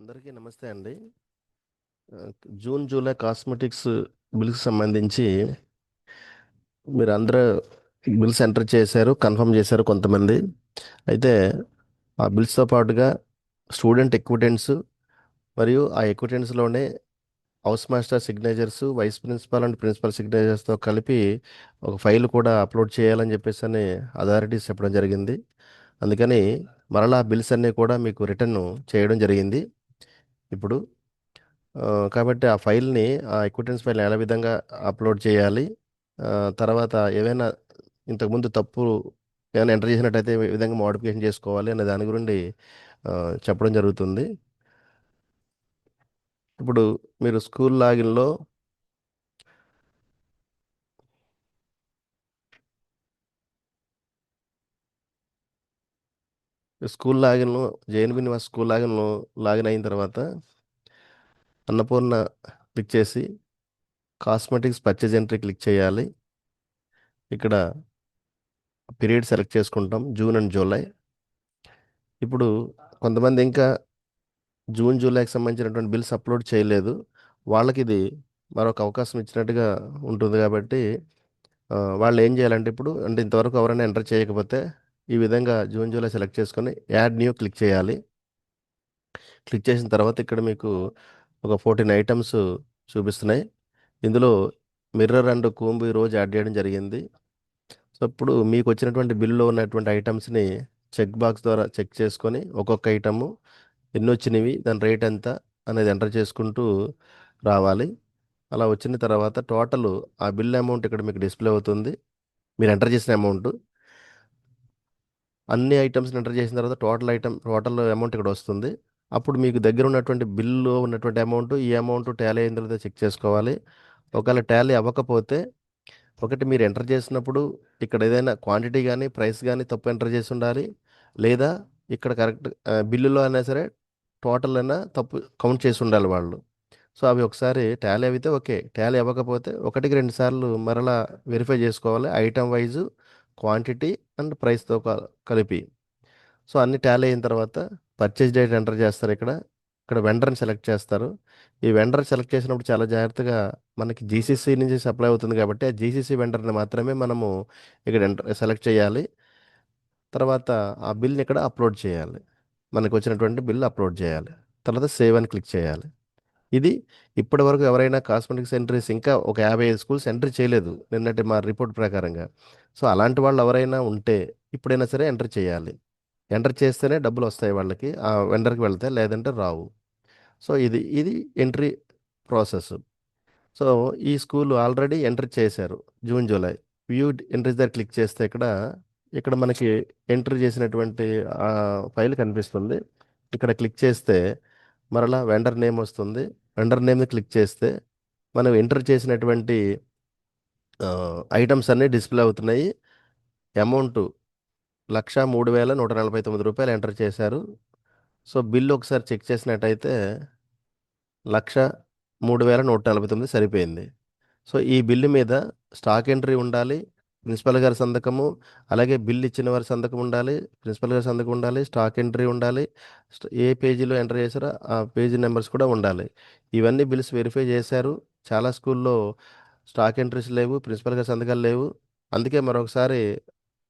అందరికీ నమస్తే అండి. ఆ, జూన్ జూలై కాస్మెటిక్స్ బిల్కి సంబంధించి మీరు అందరూ బిల్స్ ఎంటర్ చేశారు, కన్ఫర్మ్ చేశారు కొంతమంది. అయితే ఆ బిల్స్తో పాటుగా స్టూడెంట్ ఎక్విటెన్స్ మరియు ఆ ఎక్విటెన్స్లోనే house master signatures, vice principal and principal సిగ్నేచర్స్తో కలిపి ఒక ఫైల్ కూడా అప్లోడ్ చేయాలని చెప్పేసి అని అథారిటీస్ చెప్పడం జరిగింది. అందుకని మరలా ఆ బిల్స్ అన్నీ కూడా మీకు రిటర్న్ చేయడం జరిగింది ఇప్పుడు. ఆ, కాబట్టి ఆ ఫైల్ని, ఆ ఎక్విటెన్స్ ఫైల్ ఎలా విధంగా అప్లోడ్ చేయాలి, ఆ, తర్వాత ఏవైనా ఇంతకుముందు తప్పు ఏమైనా ఎంటర్ చేసినట్టయితే ఏ విధంగా మోడిఫికేషన్ చేసుకోవాలి అనే దాని గురించి ఆ, చెప్పడం జరుగుతుంది. ఇప్పుడు మీరు స్కూల్ లాగిన్లో జేఎన్బి నివాస్ స్కూల్ లాగిన్లో లాగిన్ అయిన తర్వాత అన్నపూర్ణ క్లిక్ చేసి కాస్మెటిక్స్ పర్చేజ్ ఎంట్రీ క్లిక్ చేయాలి. ఇక్కడ పీరియడ్ సెలెక్ట్ చేసుకుంటాం, జూన్ అండ్ జూలై. ఇప్పుడు కొంతమంది ఇంకా జూన్ జూలైకి సంబంధించినటువంటి బిల్స్ అప్లోడ్ చేయలేదు. వాళ్ళకి ఇది మరొక అవకాశం ఇచ్చినట్టుగా ఉంటుంది కాబట్టి వాళ్ళు ఏం చేయాలంటే ఇప్పుడు అంటే ఇంతవరకు ఎవరైనా ఎంటర్ చేయకపోతే ఈ విధంగా జూన్ జూలై సెలెక్ట్ చేసుకొని యాడ్ న్యూ క్లిక్ చేయాలి. క్లిక్ చేసిన తర్వాత ఇక్కడ మీకు ఒక 14 ఐటమ్స్ చూపిస్తున్నాయి. ఇందులో మిర్రర్ అండ్ కూంబ్ ఈరోజు యాడ్ చేయడం జరిగింది. సో ఇప్పుడు మీకు వచ్చినటువంటి బిల్లులో ఉన్నటువంటి ఐటమ్స్ని చెక్ బాక్స్ ద్వారా చెక్ చేసుకొని ఒక్కొక్క ఐటము ఎన్ని వచ్చినవి, దాని రేట్ ఎంత అనేది ఎంటర్ చేసుకుంటూ రావాలి. అలా వచ్చిన తర్వాత టోటల్ ఆ బిల్ అమౌంట్ ఇక్కడ మీకు డిస్ప్లే అవుతుంది. మీరు ఎంటర్ చేసిన అమౌంట్, అన్ని ఐటమ్స్ని ఎంటర్ చేసిన తర్వాత టోటల్ అమౌంట్ ఇక్కడ వస్తుంది. అప్పుడు మీకు దగ్గర ఉన్నటువంటి బిల్లులో ఉన్నటువంటి అమౌంట్, ఈ అమౌంట్ టాలీ అయిన తర్వాత చెక్ చేసుకోవాలి. ఒకవేళ టాలీ అవ్వకపోతే, ఒకటి మీరు ఎంటర్ చేసినప్పుడు ఇక్కడ ఏదైనా క్వాంటిటీ కానీ ప్రైస్ కానీ తప్పు ఎంటర్ చేసి ఉండాలి, లేదా ఇక్కడ కరెక్ట్ బిల్లులో అయినా సరే టోటల్ అయినా తప్పు కౌంట్ చేసి ఉండాలి వాళ్ళు. సో అవి ఒకసారి టాలీ అయితే ఓకే, టాలీ అవ్వకపోతే ఒకటికి రెండు సార్లు మరలా వెరిఫై చేసుకోవాలి, ఐటమ్ వైజు క్వాంటిటీ అండ్ ప్రైస్తో కలిపి. సో అన్ని టాలీ అయిన తర్వాత పర్చేజ్ డేట్ ఎంటర్ చేస్తారు. ఇక్కడ ఇక్కడ వెండర్ని సెలెక్ట్ చేస్తారు. ఈ వెండర్ సెలెక్ట్ చేసినప్పుడు చాలా జాగ్రత్తగా, మనకి జీసీసీ నుంచి సప్లై అవుతుంది కాబట్టి ఆ జీసీసీ వెండర్ని మాత్రమే మనము ఇక్కడ సెలెక్ట్ చేయాలి. తర్వాత ఆ బిల్ని ఇక్కడ అప్లోడ్ చేయాలి. మనకు వచ్చినటువంటి బిల్ అప్లోడ్ చేయాలి. తర్వాత సేవ్ అని క్లిక్ చేయాలి. ఇది ఇప్పటి వరకు ఎవరైనా కాస్మెటిక్స్ ఎంట్రీస్ ఇంకా ఒక 55 స్కూల్స్ ఎంట్రీ చేయలేదు నిన్నటి మా రిపోర్ట్ ప్రకారంగా. సో అలాంటి వాళ్ళు ఎవరైనా ఉంటే ఇప్పుడైనా సరే ఎంటర్ చేయాలి. ఎంటర్ చేస్తేనే డబ్బులు వస్తాయి వాళ్ళకి, ఆ వెండర్కి వెళ్తే, లేదంటే రావు. సో ఇది ఎంట్రీ ప్రాసెస్. సో ఈ స్కూల్ ఆల్రెడీ ఎంటర్ చేశారు జూన్ జూలై. వ్యూ ఎంట్రీస్ దగ్గర క్లిక్ చేస్తే ఇక్కడ ఇక్కడ మనకి ఎంట్రీ చేసినటువంటి ఆ ఫైల్ కనిపిస్తుంది. ఇక్కడ క్లిక్ చేస్తే మరలా వెండర్ నేమ్ వస్తుంది. వెండర్ నేమ్ని క్లిక్ చేస్తే మనం ఎంటర్ చేసినటువంటి ఐటమ్స్ అన్నీ డిస్ప్లే అవుతున్నాయి. అమౌంట్ 1,03,149 ఎంటర్ చేశారు. సో బిల్లు ఒకసారి చెక్ చేసినట్టయితే 1,03,149 సరిపోయింది. సో ఈ బిల్లు మీద స్టాక్ ఎంట్రీ ఉండాలి, ప్రిన్సిపల్ గారి సంతకము, అలాగే బిల్ ఇచ్చిన వారి సంతకం ఉండాలి, ప్రిన్సిపల్ గారి సంతకం ఉండాలి, స్టాక్ ఎంట్రీ ఉండాలి, ఏ పేజీలో ఎంటర్ చేశారో ఆ పేజీ నెంబర్స్ కూడా ఉండాలి. ఇవన్నీ బిల్స్ వెరిఫై చేశారు. చాలా స్కూల్లో స్టాక్ ఎంట్రీస్ లేవు, ప్రిన్సిపల్ గారి సంతకాలు లేవు. అందుకే మరొకసారి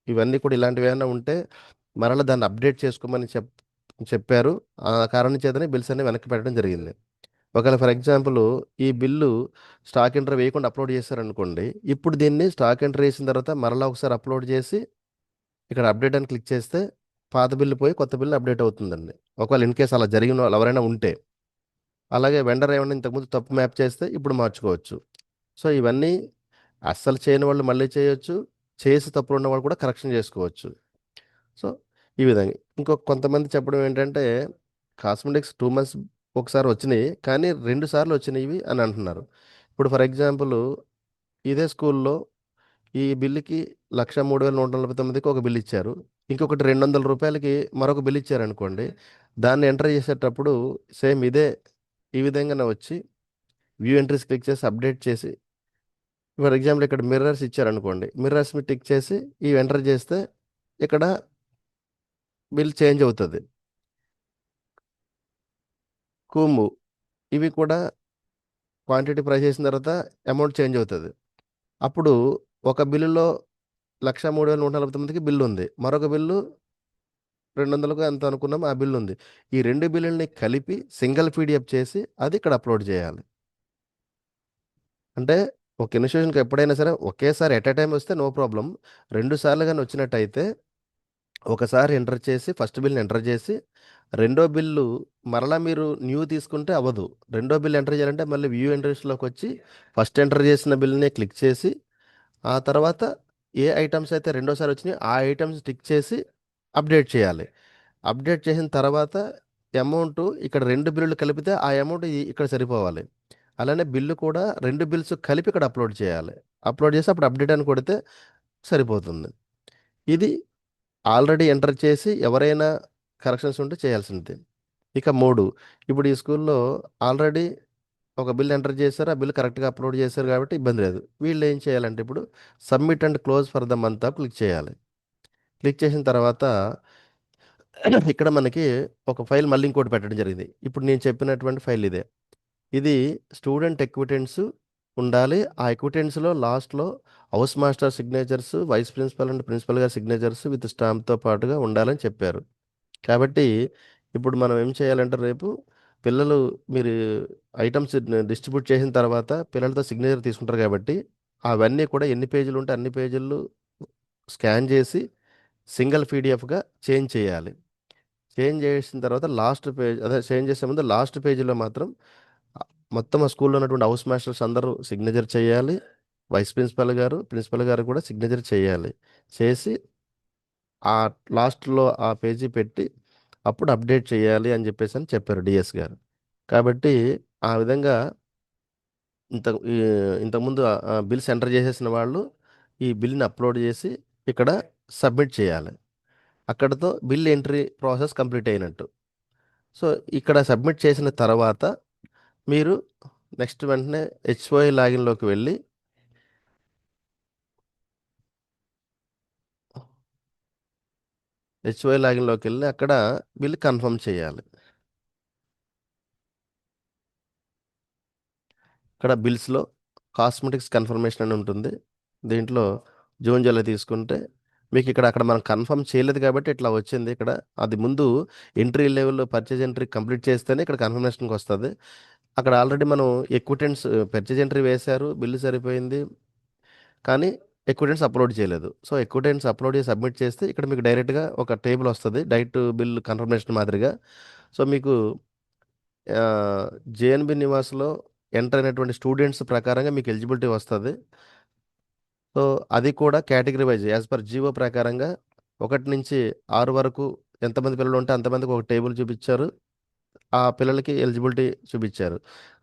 ఇవన్నీ కూడా ఇలాంటివి ఏమైనా ఉంటే మరలా దాన్ని అప్డేట్ చేసుకోమని చెప్పారు. ఆ కారణం చేతనే బిల్స్ అన్ని వెనక్కి పెట్టడం జరిగింది. ఒకవేళ ఫర్ ఎగ్జాంపుల్ ఈ బిల్లు స్టాక్ ఎంట్రీ వేయకుండా అప్లోడ్ చేశారనుకోండి, ఇప్పుడు దీన్ని స్టాక్ ఎంట్రీ వేసిన తర్వాత మరలా ఒకసారి అప్లోడ్ చేసి ఇక్కడ అప్డేట్ అని క్లిక్ చేస్తే పాత బిల్లు పోయి కొత్త బిల్లు అప్డేట్ అవుతుందండి. ఒకవేళ ఇన్ కేసు అలా జరిగిన వాళ్ళు ఎవరైనా ఉంటే. అలాగే వెండర్ ఏమైనా ఇంతకుముందు తప్పు మ్యాప్ చేస్తే ఇప్పుడు మార్చుకోవచ్చు. సో ఇవన్నీ అస్సలు చేయని వాళ్ళు మళ్ళీ చేయొచ్చు, చేసి తప్పులు ఉన్న వాళ్ళు కూడా కరెక్షన్ చేసుకోవచ్చు. సో ఈ విధంగా కొంతమంది చెప్పడం ఏంటంటే కాస్మెటిక్స్ 2 మంత్స్ ఒకసారి వచ్చినాయి కానీ 2 సార్లు వచ్చినాయి అని అంటున్నారు. ఇప్పుడు ఫర్ ఎగ్జాంపుల్ ఇదే స్కూల్లో ఈ బిల్లుకి 1,03,149కి ఒక బిల్ ఇచ్చారు, ఇంకొకటి రూ. 200కి మరొక బిల్ ఇచ్చారనుకోండి. దాన్ని ఎంటర్ చేసేటప్పుడు సేమ్ ఈ విధంగానే వచ్చి వ్యూ ఎంట్రీస్ క్లిక్ చేసి అప్డేట్ చేసి, ఫర్ ఎగ్జాంపుల్ ఇక్కడ మిర్రర్స్ ఇచ్చారనుకోండి, మిర్రర్స్ మీద టిక్ చేసి ఇవి ఎంటర్ చేస్తే ఇక్కడ బిల్ చేంజ్ అవుతుంది. కుము ఇవి కూడా క్వాంటిటీ ప్రైస్ చేసిన తర్వాత అమౌంట్ చేంజ్ అవుతుంది. అప్పుడు ఒక బిల్లులో 1,03,149కి బిల్లు ఉంది. మరొక బిల్లు 200కు ఎంత అనుకున్నామో ఆ బిల్లు ఉంది. ఈ 2 బిల్లుల్ని కలిపి సింగిల్ పీడిఎఫ్ చేసి అది ఇక్కడ అప్లోడ్ చేయాలి. అంటే ఒక ఇన్స్టిట్యూషన్‌కి ఎప్పుడైనా సరే ఒకేసారి ఎట్ ఎ టైమ్ వస్తే నో ప్రాబ్లమ్. 2 సార్లు గాని వచ్చినట్టయితే ఒకసారి ఎంటర్ చేసి ఫస్ట్ బిల్‌ని ఎంటర్ చేసి, రెండో బిల్లు మరలా మీరు న్యూ తీసుకుంటే అవ్వదు. రెండో బిల్ ఎంటర్ చేయాలంటే మళ్ళీ వ్యూ ఎంట్రీస్‌లోకొచ్చి ఫస్ట్ ఎంటర్ చేసిన బిల్‌నే క్లిక్ చేసి, ఆ తర్వాత ఏ ఐటెమ్స్ అయితే రెండోసారి వచ్చినాయో ఆ ఐటెమ్స్ టిక్ చేసి అప్డేట్ చేయాలి. అప్డేట్ చేసిన తర్వాత అమౌంటు ఇక్కడ 2 బిల్లులు కలిపితే ఆ అమౌంట్ ఇక్కడ సరిపోవాలి. అలానే బిల్లు కూడా 2 బిల్స్ కలిపి ఇక్కడ అప్లోడ్ చేయాలి. అప్లోడ్ చేసి అప్పుడు అప్డేట్ అని కొడితే సరిపోతుంది. ఇది ఆల్రెడీ ఎంటర్ చేసి ఎవరైనా కరెక్షన్స్ ఉంటే చేయాల్సిందే. ఇక 3 ఇప్పుడు ఈ స్కూల్‌లో ఆల్రెడీ ఒక బిల్ ఎంటర్ చేశారు. ఆ బిల్ కరెక్ట్‌గా అప్లోడ్ చేశారు కాబట్టి ఇబ్బంది లేదు. వీళ్ళు ఏం చేయాలంటే ఇప్పుడు submit and close for the month click చేయాలి. క్లిక్ చేసిన తర్వాత ఇక్కడ మనకి ఒక ఫైల్ మళ్ళీ ఇంకోటి పెట్టడం జరిగింది. ఇప్పుడు నేను చెప్పినటువంటి ఫైల్ ఇదే. ఇది స్టూడెంట్ ఎక్విటెన్స్ ఉండాలి. ఆ ఎక్విటెన్స్‌లో లాస్ట్‌లో house master signatures, vice principal and principal గారి సిగ్నేచర్స్ విత్ స్టాంప్‌తో పాటుగా ఉండాలని చెప్పారు. కాబట్టి ఇప్పుడు మనం ఏం చేయాలంటే రేపు పిల్లలు మీరు ఐటమ్స్ డిస్ట్రిబ్యూట్ చేసిన తర్వాత పిల్లలతో సిగ్నేచర్ తీసుకుంటారు కాబట్టి అవన్నీ కూడా ఎన్ని పేజీలు ఉంటే అన్ని పేజీలు స్కాన్ చేసి సింగిల్ పీడిఎఫ్‌గా చేంజ్ చేయాలి. చేంజ్ చేసిన తర్వాత లాస్ట్ పేజ్ అదే చేంజ్ చేసే ముందు లాస్ట్ పేజీలో మాత్రం ఆహ్, మొత్తం ఆ స్కూల్‌లో ఉన్నటువంటి హౌస్ మాస్టర్స్ అందరూ సిగ్నేచర్ చేయాలి. వైస్ ప్రిన్సిపల్ గారు, ప్రిన్సిపల్ గారు కూడా సిగ్నేచర్ చేయాలి. చేసి ఆ లాస్ట్‌లో ఆ పేజీ పెట్టి అప్పుడు అప్డేట్ చేయాలి అని చెప్పేసని చెప్పారు డీఎస్ గారు. కాబట్టి ఆ విధంగా ఇంత ఈ ఇంతకుముందు బిల్స్ ఎంటర్ చేసేసిన వాళ్ళు ఈ బిల్‌ని అప్లోడ్ చేసి ఇక్కడ సబ్మిట్ చేయాలి. అక్కడితో బిల్ ఎంట్రీ ప్రాసెస్ కంప్లీట్ అయినట్టు. సో, ఇక్కడ సబ్మిట్ చేసిన తర్వాత మీరు నెక్స్ట్ వెంటనే హెచ్ఓఐ లాగిన్‌లోకి వెళ్ళి హెచ్ఓఐ లాగిన్‌లోకెళ్ళి అక్కడ బిల్ కన్ఫర్మ్ చేయాలి. ఇక్కడ బిల్స్‌లో కాస్మెటిక్స్ కన్ఫర్మేషన్ అని ఉంటుంది. దీంట్లో జూన్, జూలై తీసుకుంటే మీకిక్కడ అక్కడ మనం కన్ఫర్మ్ చేయలేదు కాబట్టి ఇట్లా వచ్చింది ఇక్కడ. అది ముందు entry level purchase entry complete చేస్తేనే ఇక్కడ కన్ఫర్మేషన్‌కొస్తది. అక్కడ ఆల్రెడీ మనం ఎక్విటెన్స్ పర్చేజ్ ఎంట్రీ వేశారు. బిల్లు సరిపోయింది. కానీ ఎక్విటెన్స్ అప్లోడ్ చేయలేదు. సో, ఎక్విటెన్స్ అప్లోడ్ చేసి సబ్మిట్ చేస్తే ఇక్కడ మీకు డైరెక్ట్‌గా ఒక టేబుల్ వస్తది. డైరెక్ట్ బిల్ కన్ఫర్మేషన్ మాదిరిగా. సో, మీకు ఆహ్, జేఎన్‌బీ నివాస్‌లో ఎంటర్ అయినటువంటి స్టూడెంట్స్ ప్రకారంగా మీకు ఎలిజిబిలిటీ వస్తది. సో, అది కూడా category wise as per GO ప్రకారంగా 1-6 వరకు ఎంతమంది పిల్లలుంటే అంతమందికి ఒక టేబుల్ చూపిచ్చారు. ఆ పిల్లలకి ఎలిజిబిలిటీ చూపిచ్చారు.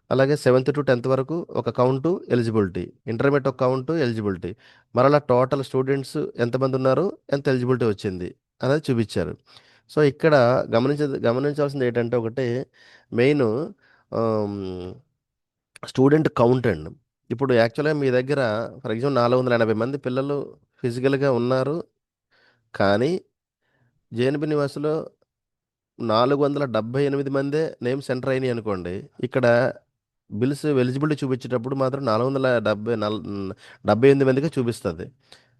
అలాగే 7th-10th వరకు ఒక కౌంటు ఎలిజిబిలిటీ. ఇంటర్మీడియేట్ ఒక కౌంటు ఎలిజిబిలిటీ. మరలా టోటల్ స్టూడెంట్స్ ఎంతమంది ఉన్నారు? ఎంత ఎలిజిబిలిటీ వచ్చింది? అనేది చూపిచ్చారు. సో, ఇక్కడ గమనించాల్సింది ఏంటంటే ఒకటి మెయిను ఆహ్, స్టూడెంట్ కౌంట్ అండి. ఇప్పుడు యాక్చువల్‌గా మీ దగ్గర ఫర్ ఎగ్జాంపుల్ 480 మంది పిల్లలు ఫిజికల్‌గా ఉన్నారు. కానీ జేఎన్‌బీ నివాస్‌లో 478 మందే నేమ్స్ ఎంటర్ అయినాయి అనుకోండి. ఇక్కడ బిల్స్ ఎలిజిబిలిటీ చూపించేటప్పుడు మాత్రం 78 మందికే చూపిస్తది.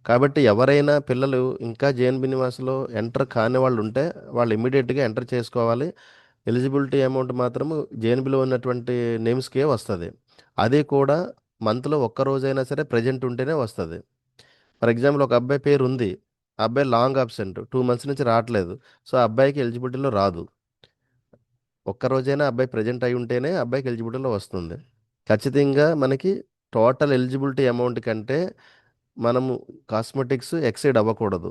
కాబట్టి ఎవరైనా పిల్లలు ఇంకా జేఎన్‌బీ నివాస్‌లో ఎంటర్ కాని వాళ్ళుంటే వాళ్ళు ఇమ్మీడియేట్‌గా ఎంటర్ చేసుకోవాలి. ఎలిజిబిలిటీ అమౌంట్ మాత్రము జేఎన్‌బీలో ఉన్నటువంటి నేమ్స్‌కే వస్తది. అది కూడా మంత్‌లో ఒక్క రోజైనా సరే ప్రెజెంట్ ఉంటేనే వస్తది. ఫర్ ఎగ్జాంపుల్ ఒక అబ్బాయి పేరుంది. ఆ అబ్బాయి లాంగ్ అబ్సెంట్ 2 మంత్స్ నుంచి రాట్లేదు. సో, ఆ అబ్బాయికి ఎలిజిబిలిటీలో రాదు. ఒక్క రోజైనా అబ్బాయి ప్రెజెంట్ అయ్యి ఉంటేనే అబ్బాయికి ఎలిజిబిలిటీలో వస్తుంది. ఖచ్చితంగా మనకి టోటల్ ఎలిజిబిలిటీ అమౌంట్ కంటే మనము కాస్మెటిక్స్ ఎక్సీడ్ అవ్వకూడదు.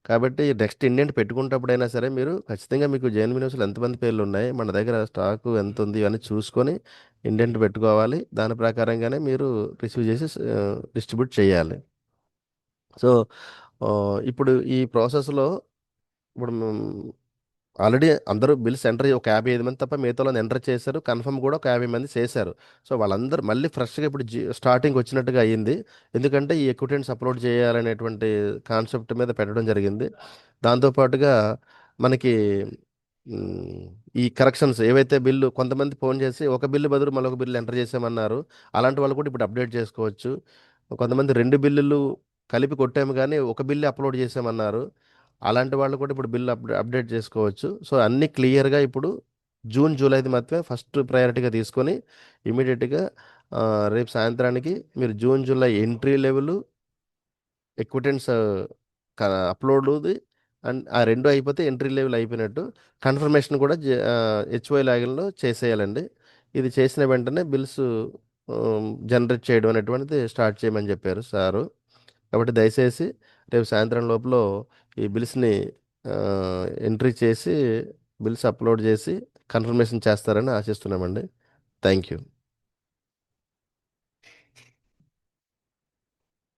కాబట్టి నెక్స్ట్ ఇండెంట్ పెట్టుకునేటప్పుడైనా సరే మీరు ఖచ్చితంగా మీకు జేఎన్‌బీ న్యూస్‌లో ఎంతమంది పేర్లున్నాయి, మన దగ్గర స్టాకు ఎంతుంది ఇవన్నీ చూసుకొని ఇండెంట్ పెట్టుకోవాలి. దాని ప్రకారంగానే మీరు రిసీవ్ చేసి డిస్ట్రిబ్యూట్ చేయాలి. సో, ఇప్పుడు ఈ ప్రాసెస్‌లో ఇప్పుడు ఆల్రెడీ అందరూ బిల్స్ ఎంటర్ ఒక 55 మంది తప్ప మిగతాలోని ఎంటర్ చేశారు. కన్ఫర్మ్ కూడా ఒక 50 మంది చేశారు. సో, వాళ్ళందరూ మళ్ళీ ఫ్రెష్‌గా ఇప్పుడు స్టార్టింగ్ వచ్చినట్టుగా అయింది. ఎందుకంటే ఈ ఎక్విటెన్స్ అప్లోడ్ చేయాలనేటువంటి కాన్సెప్ట్ మీద పెట్టడం జరిగింది. దాంతో పాటుగా మనకి మ్, ఈ కరెక్షన్స్ ఏవైతే బిల్లు కొంతమంది ఫోన్ చేసి ఒక బిల్లు బదులు మరొక బిల్లు ఎంటర్ చేసామన్నారు. అలాంటి వాళ్ళు కూడా ఇప్పుడు అప్డేట్ చేసుకోవచ్చు. కొంతమంది రెండు బిల్లులు కలిపి కొట్టాము కానీ ఒక బిల్లు అప్లోడ్ చేసామన్నారు. అలాంటి వాళ్ళు కూడా ఇప్పుడు బిల్లు అప్డేట్ చేసుకోవచ్చు. సో అన్నీ క్లియర్గా ఇప్పుడు జూన్ జూలైది మాత్రమే ఫస్ట్ ప్రయారిటీగా తీసుకొని ఇమీడియట్గా రేపు సాయంత్రానికి మీరు June July entry level acquittance అప్లోడ్ది అండ్ ఆ రెండు అయిపోతే ఎంట్రీ లెవెల్ అయిపోయినట్టు. కన్ఫర్మేషన్ కూడా హెచ్ఓఐ లాగిన్లో చేసేయాలండి. ఇది చేసిన వెంటనే బిల్స్ జనరేట్ చేయడం అనేటువంటిది స్టార్ట్ చేయమని చెప్పారు సారు. కాబట్టి దయచేసి రేపు సాయంత్రం లోపల ఈ బిల్స్ని ఎంట్రీ చేసి బిల్స్ అప్లోడ్ చేసి కన్ఫర్మేషన్ చేస్తారని ఆశిస్తున్నామండి. Thank you.